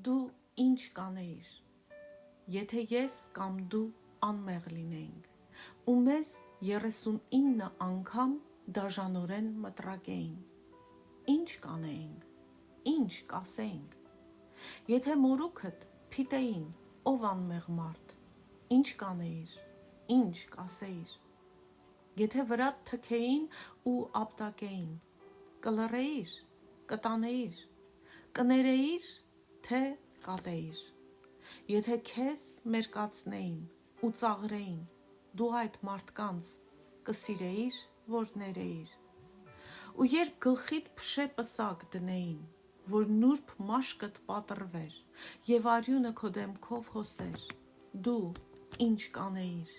Դու ինչ կանեիր, եթե ես կամ դու անմեղ լինեինք, ու մեզ 39 անգամ դաժանորեն մտրակեին, ինչ կանեինք, ինչ կասեինք, եթե մորուքդ փիտեին, ով անմեղ մարդ, ինչ կանեիր, ինչ կասեիր, եթե վրատ թքեին ու ապտակեին, կլռեիր, կտանեիր, կներեիր, թե կատեիր, եթե քեզ մերկացնեին ու ծաղրեին, դու այդ մարդկանց կսիրեիր, որ ներեիր, ու երբ գլխիդ փշե պսակ դնեին, որ նուրբ մաշկդ պատռվեր և արյունը քո դեմքով հոսեր, դու ինչ կանեիր,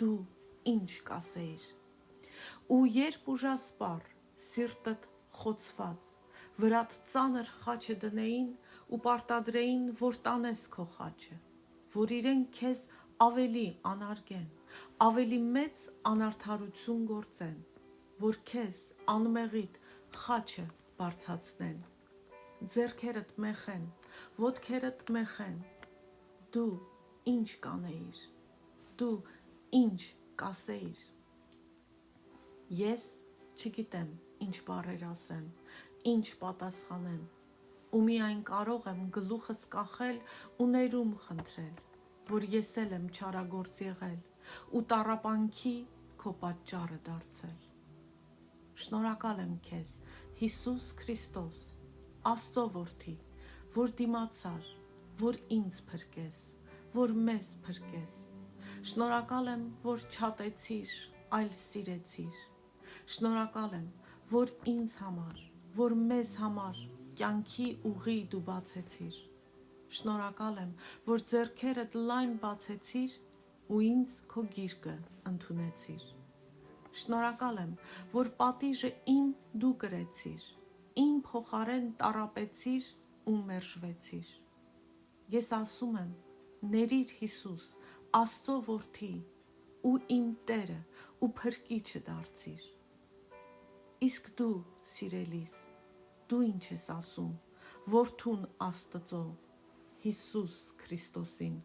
դու ինչ կասեիր, ու երբ ուժասպառ, սիրտդ խոցված, վրատ ծանր խաչը դնեին ու պարտադրեին, որ տանես քո խաչը, որ իրենք քեզ ավելի անարգեն, ավելի մեծ անարդարություն գործեն, որ քեզ անմեղիդ խաչը բարձրացնեն, ձեռքերդ մեխեն, ոտքերդ մեխեն, դու ինչ կանեիր, դու ինչ կասեիր, ես չգիտեմ ինչ բառեր ասեմ, ինչ պատասխանեմ, ու միայն կարող եմ գլուխս կախել ու ներում խնդրել, որ ես էլ եմ չարագործ եղել ու տառապանքի քո պատճառը դարձել։ Շնորհակալ եմ քեզ, Հիսուս Քրիստոս, Աստծո որդի, որ դիմացար, որ ինձ փրկես, որ մեզ փրկես։ Շնորհակալ եմ, որ չատեցիր, այլ սիրեցիր։ Շնորհակալ եմ, որ ինձ համար, որ մեզ համար կյանքի ուղի դու բացեցիր։ Շնորհակալ եմ, որ ձեռքերդ լայն բացեցիր ու ինձ քո գիրկը ընդունեցիր։ Շնորհակալ եմ, որ պատիժը իմ դու կրեցիր, իմ փոխարեն տառապեցիր ու մերժվեցիր։ Ես ասում եմ, ներիր Հիսուս, Աստծո որդի ու իմ Տերը ու փրկիչը դարձիր։ Իսկ դու, սիրելիս, դու ինչ ես ասում, որդուն Աստծո, Հիսուս Քրիստոսին։